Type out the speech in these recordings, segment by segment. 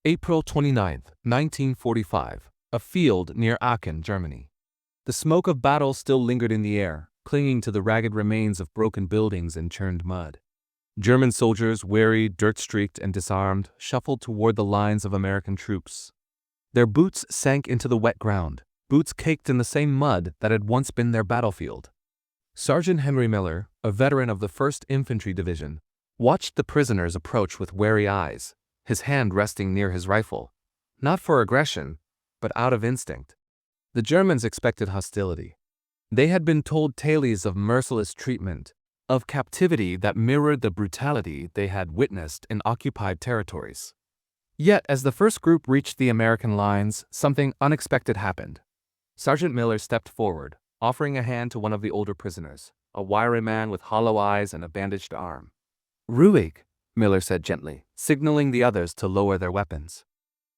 April 29, 1945, a field near Aachen, Germany. The smoke of battle still lingered in the air, clinging to the ragged remains of broken buildings and churned mud. German soldiers, weary, dirt-streaked, and disarmed, shuffled toward the lines of American troops. Their boots sank into the wet ground, boots caked in the same mud that had once been their battlefield. Sergeant Henry Miller, a veteran of the 1st Infantry Division, watched the prisoners approach with wary eyes, his hand resting near his rifle, not for aggression, but out of instinct. The Germans expected hostility. They had been told tales of merciless treatment, of captivity that mirrored the brutality they had witnessed in occupied territories. Yet, as the first group reached the American lines, something unexpected happened. Sergeant Miller stepped forward, offering a hand to one of the older prisoners, a wiry man with hollow eyes and a bandaged arm. "Ruhig," Miller said gently, signaling the others to lower their weapons.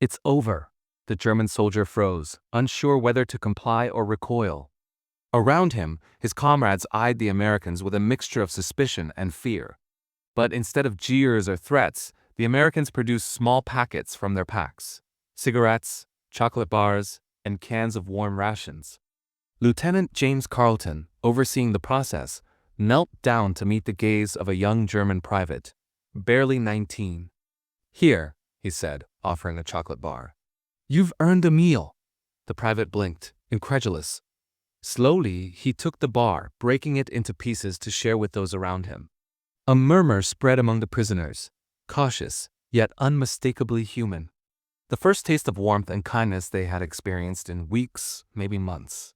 "It's over." The German soldier froze, unsure whether to comply or recoil. Around him, his comrades eyed the Americans with a mixture of suspicion and fear. But instead of jeers or threats, the Americans produced small packets from their packs: cigarettes, chocolate bars, and cans of warm rations. Lieutenant James Carleton, overseeing the process, knelt down to meet the gaze of a young German private, barely 19. "Here," he said, offering a chocolate bar. "You've earned a meal." The private blinked, incredulous. Slowly, he took the bar, breaking it into pieces to share with those around him. A murmur spread among the prisoners, cautious, yet unmistakably human. The first taste of warmth and kindness they had experienced in weeks, maybe months.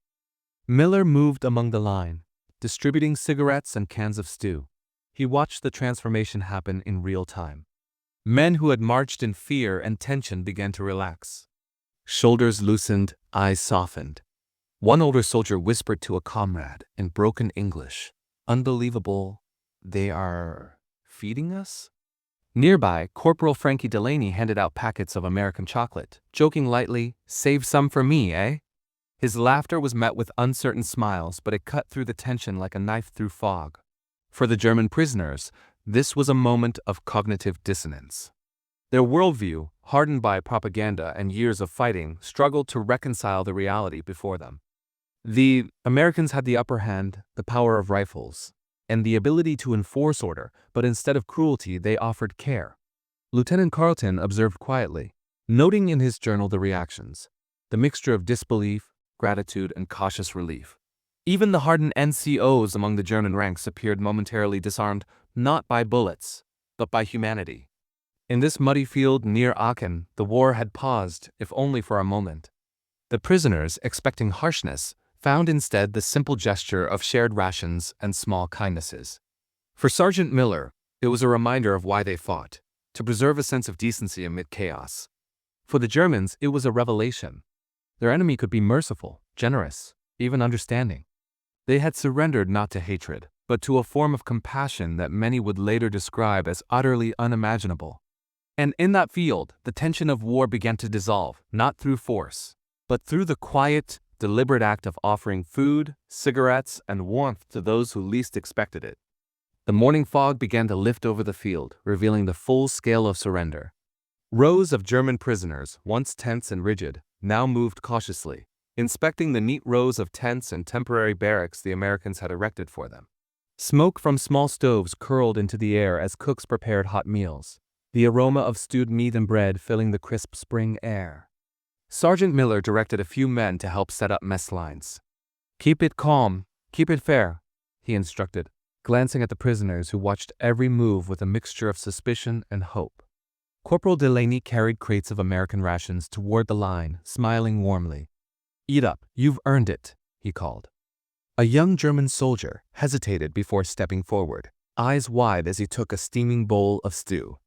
Miller moved among the line, distributing cigarettes and cans of stew. He watched the transformation happen in real time. Men who had marched in fear and tension began to relax. Shoulders loosened, eyes softened. One older soldier whispered to a comrade in broken English, "Unbelievable, they are feeding us?" Nearby, Corporal Frankie Delaney handed out packets of American chocolate, joking lightly, "Save some for me, eh?" His laughter was met with uncertain smiles, but it cut through the tension like a knife through fog. For the German prisoners, this was a moment of cognitive dissonance. Their worldview, hardened by propaganda and years of fighting, struggled to reconcile the reality before them. The Americans had the upper hand, the power of rifles, and the ability to enforce order, but instead of cruelty, they offered care. Lieutenant Carleton observed quietly, noting in his journal the reactions, the mixture of disbelief, gratitude, and cautious relief. Even the hardened NCOs among the German ranks appeared momentarily disarmed, not by bullets, but by humanity. In this muddy field near Aachen, the war had paused, if only for a moment. The prisoners, expecting harshness, found instead the simple gesture of shared rations and small kindnesses. For Sergeant Miller, it was a reminder of why they fought, to preserve a sense of decency amid chaos. For the Germans, it was a revelation. Their enemy could be merciful, generous, even understanding. They had surrendered not to hatred, but to a form of compassion that many would later describe as utterly unimaginable. And in that field, the tension of war began to dissolve, not through force, but through the quiet, deliberate act of offering food, cigarettes, and warmth to those who least expected it. The morning fog began to lift over the field, revealing the full scale of surrender. Rows of German prisoners, once tense and rigid, now moved cautiously, inspecting the neat rows of tents and temporary barracks the Americans had erected for them. Smoke from small stoves curled into the air as cooks prepared hot meals, the aroma of stewed meat and bread filling the crisp spring air. Sergeant Miller directed a few men to help set up mess lines. "Keep it calm, keep it fair," he instructed, glancing at the prisoners who watched every move with a mixture of suspicion and hope. Corporal Delaney carried crates of American rations toward the line, smiling warmly. "Eat up, you've earned it," he called. A young German soldier hesitated before stepping forward, eyes wide as he took a steaming bowl of stew.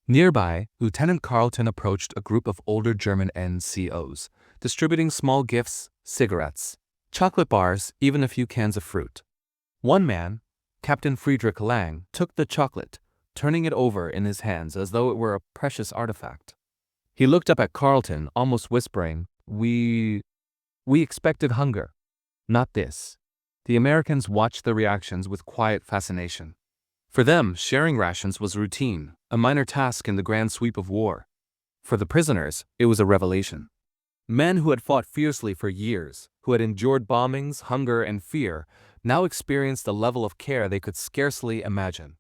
Nearby, Lieutenant Carleton approached a group of older German NCOs, distributing small gifts, cigarettes, chocolate bars, even a few cans of fruit. One man, Captain Friedrich Lang, took the chocolate, turning it over in his hands as though it were a precious artifact. He looked up at Carleton, almost whispering, We expected hunger, not this." The Americans watched the reactions with quiet fascination. For them, sharing rations was routine, a minor task in the grand sweep of war. For the prisoners, it was a revelation. Men who had fought fiercely for years, who had endured bombings, hunger, and fear, now experienced a level of care they could scarcely imagine.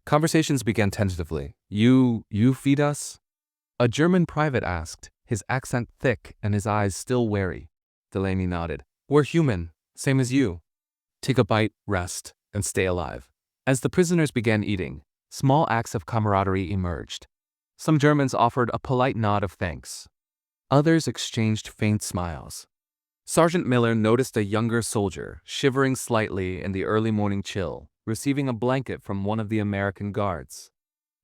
Conversations began tentatively. You feed us? A German private asked, his accent thick and his eyes still wary. Delaney nodded. We're human, same as you. Take a bite, rest, and stay alive. As the prisoners began eating, small acts of camaraderie emerged. Some Germans offered a polite nod of thanks. Others exchanged faint smiles. Sergeant Miller noticed a younger soldier, shivering slightly in the early morning chill, receiving a blanket from one of the American guards.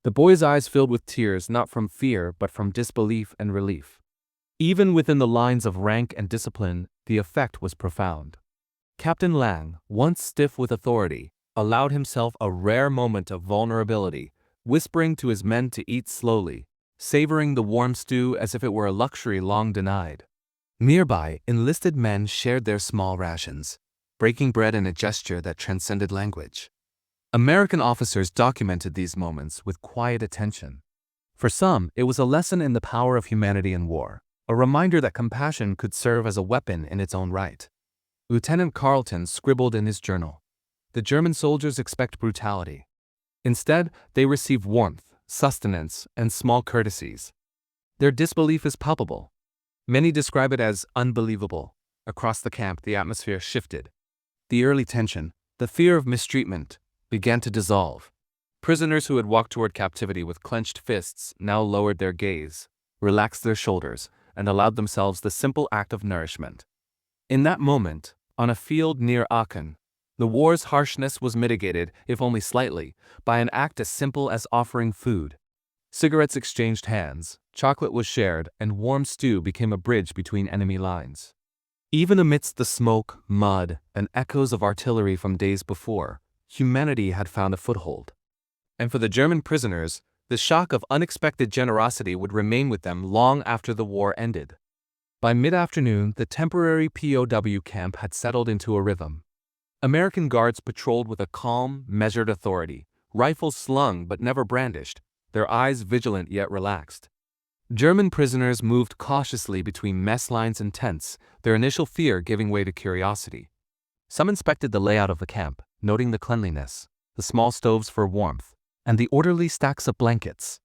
The boy's eyes filled with tears not from fear but from disbelief and relief. Even within the lines of rank and discipline, the effect was profound. Captain Lang, once stiff with authority, allowed himself a rare moment of vulnerability, whispering to his men to eat slowly, savoring the warm stew as if it were a luxury long denied. Nearby, enlisted men shared their small rations, breaking bread in a gesture that transcended language. American officers documented these moments with quiet attention. For some, it was a lesson in the power of humanity in war, a reminder that compassion could serve as a weapon in its own right. Lieutenant Carleton scribbled in his journal, "The German soldiers expect brutality. Instead, they receive warmth, sustenance, and small courtesies. Their disbelief is palpable. Many describe it as unbelievable." Across the camp, the atmosphere shifted. The early tension, the fear of mistreatment, began to dissolve. Prisoners who had walked toward captivity with clenched fists now lowered their gaze, relaxed their shoulders, and allowed themselves the simple act of nourishment. In that moment, on a field near Aachen, the war's harshness was mitigated, if only slightly, by an act as simple as offering food. Cigarettes exchanged hands, chocolate was shared, and warm stew became a bridge between enemy lines. Even amidst the smoke, mud, and echoes of artillery from days before, humanity had found a foothold. And for the German prisoners, the shock of unexpected generosity would remain with them long after the war ended. By mid-afternoon, the temporary POW camp had settled into a rhythm. American guards patrolled with a calm, measured authority, rifles slung but never brandished, their eyes vigilant yet relaxed. German prisoners moved cautiously between mess lines and tents, their initial fear giving way to curiosity. Some inspected the layout of the camp, noting the cleanliness, the small stoves for warmth, and the orderly stacks of blankets.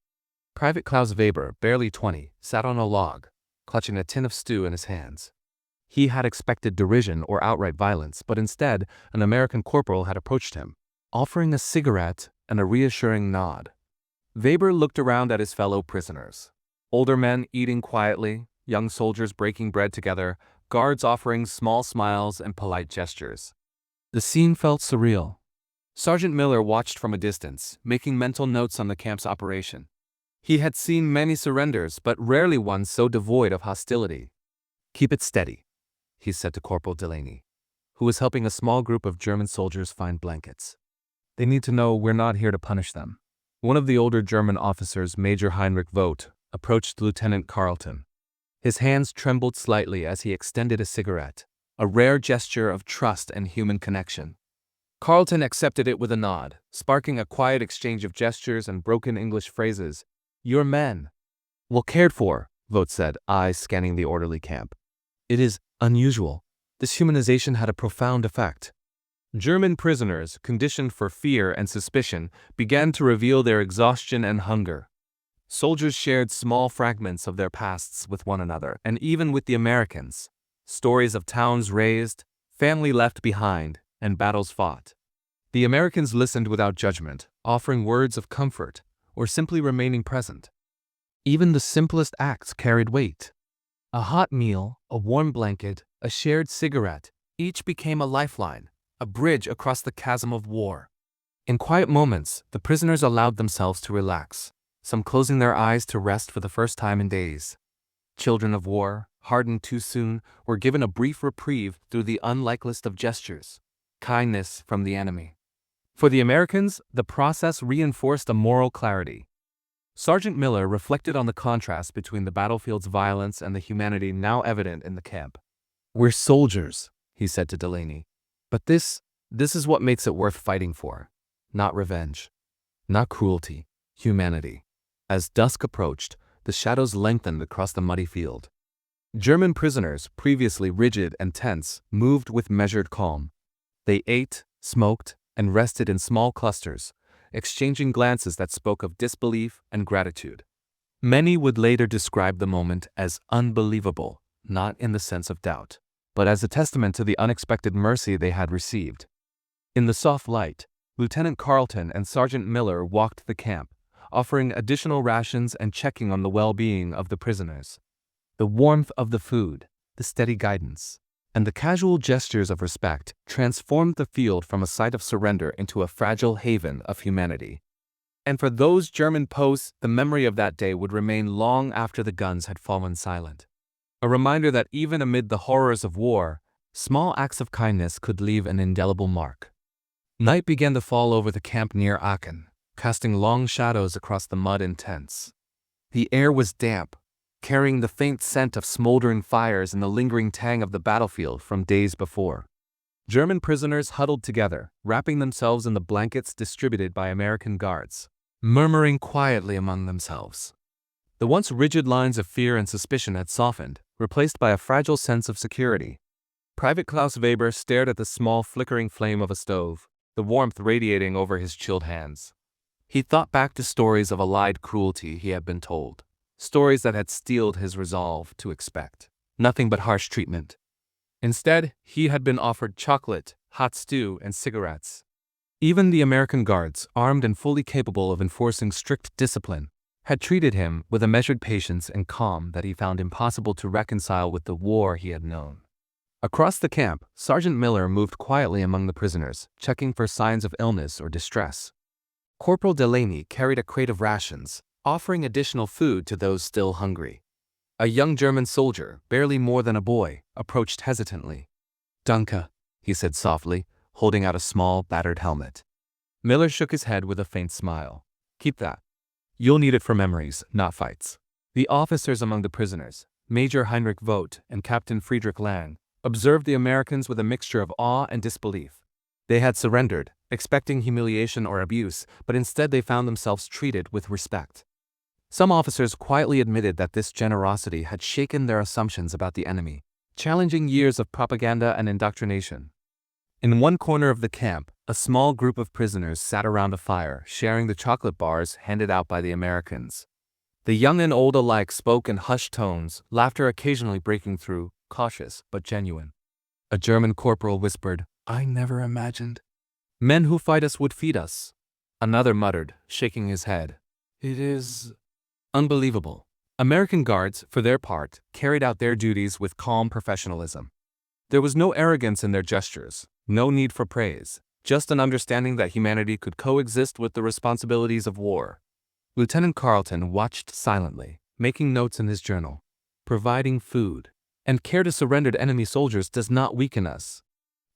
Private Klaus Weber, barely 20, sat on a log, clutching a tin of stew in his hands. He had expected derision or outright violence, but instead, an American corporal had approached him, offering a cigarette and a reassuring nod. Weber looked around at his fellow prisoners. Older men eating quietly, young soldiers breaking bread together, guards offering small smiles and polite gestures. The scene felt surreal. Sergeant Miller watched from a distance, making mental notes on the camp's operation. He had seen many surrenders, but rarely one so devoid of hostility. "Keep it steady," he said to Corporal Delaney, who was helping a small group of German soldiers find blankets. "They need to know we're not here to punish them." One of the older German officers, Major Heinrich Vogt, approached Lieutenant Carleton. His hands trembled slightly as he extended a cigarette, a rare gesture of trust and human connection. Carleton accepted it with a nod, sparking a quiet exchange of gestures and broken English phrases. "Your men." "Well cared for," Vogt said, eyes scanning the orderly camp. "It is unusual. This humanization had a profound effect." German prisoners, conditioned for fear and suspicion, began to reveal their exhaustion and hunger. Soldiers shared small fragments of their pasts with one another, and even with the Americans. Stories of towns razed, family left behind, and battles fought. The Americans listened without judgment, offering words of comfort, or simply remaining present. Even the simplest acts carried weight. A hot meal, a warm blanket, a shared cigarette, each became a lifeline, a bridge across the chasm of war. In quiet moments, the prisoners allowed themselves to relax, some closing their eyes to rest for the first time in days. Children of war, hardened too soon, were given a brief reprieve through the unlikeliest of gestures, kindness from the enemy. For the Americans, the process reinforced a moral clarity. Sergeant Miller reflected on the contrast between the battlefield's violence and the humanity now evident in the camp. "We're soldiers," he said to Delaney, "but this is what makes it worth fighting for. Not revenge, not cruelty, humanity." As dusk approached, the shadows lengthened across the muddy field. German prisoners, previously rigid and tense, moved with measured calm. They ate, smoked, and rested in small clusters, exchanging glances that spoke of disbelief and gratitude. Many would later describe the moment as unbelievable, not in the sense of doubt, but as a testament to the unexpected mercy they had received. In the soft light, Lieutenant Carleton and Sergeant Miller walked the camp, offering additional rations and checking on the well-being of the prisoners. The warmth of the food, the steady guidance, and the casual gestures of respect transformed the field from a site of surrender into a fragile haven of humanity. And for those German posts, the memory of that day would remain long after the guns had fallen silent. A reminder that even amid the horrors of war, small acts of kindness could leave an indelible mark. Night began to fall over the camp near Aachen, casting long shadows across the mud and tents. The air was damp, carrying the faint scent of smoldering fires and the lingering tang of the battlefield from days before. German prisoners huddled together, wrapping themselves in the blankets distributed by American guards, murmuring quietly among themselves. The once rigid lines of fear and suspicion had softened, replaced by a fragile sense of security. Private Klaus Weber stared at the small flickering flame of a stove, the warmth radiating over his chilled hands. He thought back to stories of allied cruelty he had been told. Stories that had steeled his resolve to expect nothing but harsh treatment. Instead, he had been offered chocolate, hot stew, and cigarettes. Even the American guards, armed and fully capable of enforcing strict discipline, had treated him with a measured patience and calm that he found impossible to reconcile with the war he had known. Across the camp, Sergeant Miller moved quietly among the prisoners, checking for signs of illness or distress. Corporal Delaney carried a crate of rations, offering additional food to those still hungry. A young German soldier, barely more than a boy, approached hesitantly. "Danke," he said softly, holding out a small, battered helmet. Miller shook his head with a faint smile. "Keep that. You'll need it for memories, not fights." The officers among the prisoners, Major Heinrich Vogt and Captain Friedrich Lang, observed the Americans with a mixture of awe and disbelief. They had surrendered, expecting humiliation or abuse, but instead they found themselves treated with respect. Some officers quietly admitted that this generosity had shaken their assumptions about the enemy, challenging years of propaganda and indoctrination. In one corner of the camp, a small group of prisoners sat around a fire, sharing the chocolate bars handed out by the Americans. The young and old alike spoke in hushed tones, laughter occasionally breaking through, cautious but genuine. A German corporal whispered, "I never imagined men who fight us would feed us." Another muttered, shaking his head, "It is unbelievable." American guards, for their part, carried out their duties with calm professionalism. There was no arrogance in their gestures, no need for praise, just an understanding that humanity could coexist with the responsibilities of war. Lieutenant Carleton watched silently, making notes in his journal. Providing food and care to surrendered enemy soldiers does not weaken us.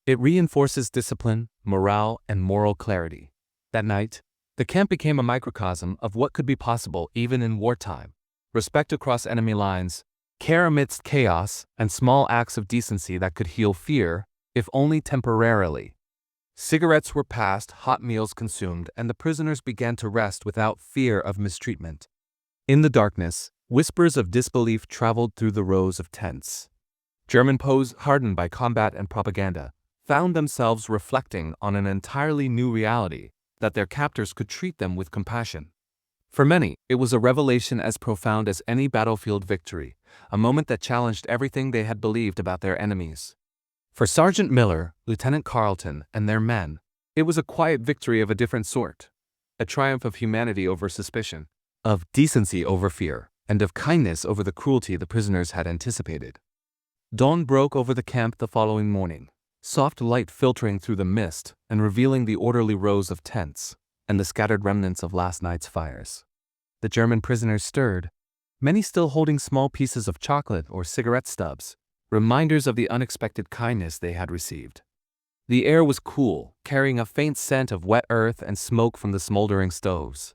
It reinforces discipline, morale, and moral clarity. That night, the camp became a microcosm of what could be possible even in wartime. Respect across enemy lines, care amidst chaos, and small acts of decency that could heal fear, if only temporarily. Cigarettes were passed, hot meals consumed, and the prisoners began to rest without fear of mistreatment. In the darkness, whispers of disbelief traveled through the rows of tents. German POWs, hardened by combat and propaganda, found themselves reflecting on an entirely new reality, that their captors could treat them with compassion. For many, it was a revelation as profound as any battlefield victory, a moment that challenged everything they had believed about their enemies. For Sergeant Miller, Lieutenant Carleton, and their men, it was a quiet victory of a different sort, a triumph of humanity over suspicion, of decency over fear, and of kindness over the cruelty the prisoners had anticipated. Dawn broke over the camp the following morning, soft light filtering through the mist and revealing the orderly rows of tents and the scattered remnants of last night's fires. The German prisoners stirred, many still holding small pieces of chocolate or cigarette stubs, reminders of the unexpected kindness they had received. The air was cool, carrying a faint scent of wet earth and smoke from the smoldering stoves.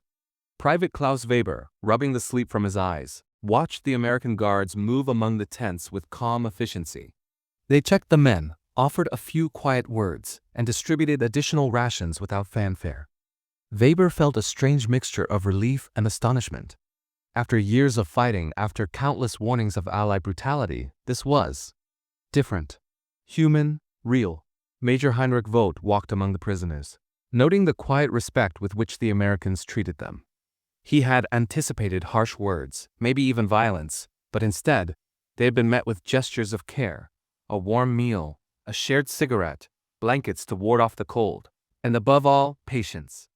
Private Klaus Weber, rubbing the sleep from his eyes, watched the American guards move among the tents with calm efficiency. They checked the men, offered a few quiet words, and distributed additional rations without fanfare. Weber felt a strange mixture of relief and astonishment. After years of fighting, after countless warnings of Allied brutality, this was different. Human, real. Major Heinrich Vogt walked among the prisoners, noting the quiet respect with which the Americans treated them. He had anticipated harsh words, maybe even violence, but instead, they had been met with gestures of care, a warm meal, a shared cigarette, blankets to ward off the cold, and above all, patience.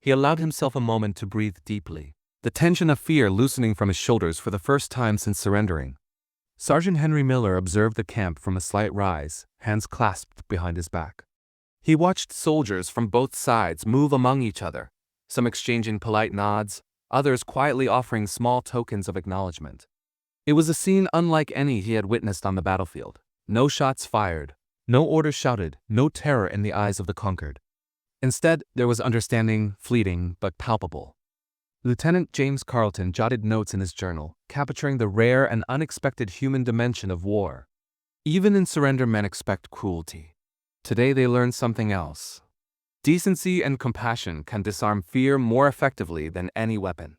He allowed himself a moment to breathe deeply, the tension of fear loosening from his shoulders for the first time since surrendering. Sergeant Henry Miller observed the camp from a slight rise, hands clasped behind his back. He watched soldiers from both sides move among each other, some exchanging polite nods, others quietly offering small tokens of acknowledgement. It was a scene unlike any he had witnessed on the battlefield. No shots fired, no orders shouted, no terror in the eyes of the conquered. Instead, there was understanding, fleeting but palpable. Lieutenant James Carleton jotted notes in his journal, capturing the rare and unexpected human dimension of war. Even in surrender, men expect cruelty. Today they learned something else. Decency and compassion can disarm fear more effectively than any weapon.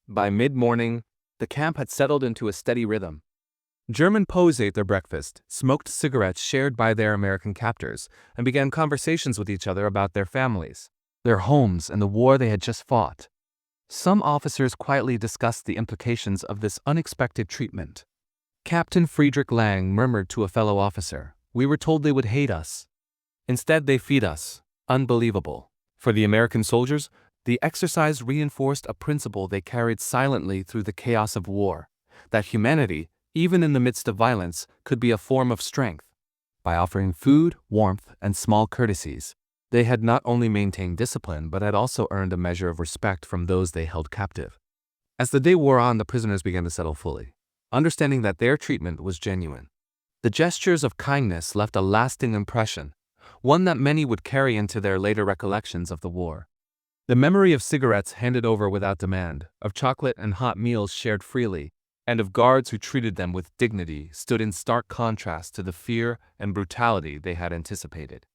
By mid-morning, the camp had settled into a steady rhythm. German POWs ate their breakfast, smoked cigarettes shared by their American captors, and began conversations with each other about their families, their homes, and the war they had just fought. Some officers quietly discussed the implications of this unexpected treatment. Captain Friedrich Lang murmured to a fellow officer, "We were told they would hate us. Instead, they feed us." Unbelievable. For the American soldiers, the exercise reinforced a principle they carried silently through the chaos of war, that humanity, even in the midst of violence, could be a form of strength. By offering food, warmth, and small courtesies, they had not only maintained discipline but had also earned a measure of respect from those they held captive. As the day wore on, the prisoners began to settle fully, understanding that their treatment was genuine. The gestures of kindness left a lasting impression, one that many would carry into their later recollections of the war. The memory of cigarettes handed over without demand, of chocolate and hot meals shared freely, and of guards who treated them with dignity stood in stark contrast to the fear and brutality they had anticipated.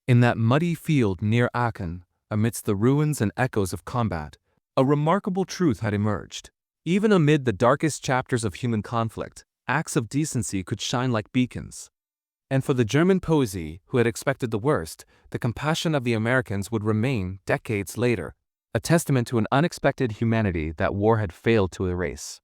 In that muddy field near Aachen, amidst the ruins and echoes of combat, a remarkable truth had emerged. Even amid the darkest chapters of human conflict, acts of decency could shine like beacons. And for the German POWs, who had expected the worst, the compassion of the Americans would remain, decades later, a testament to an unexpected humanity that war had failed to erase.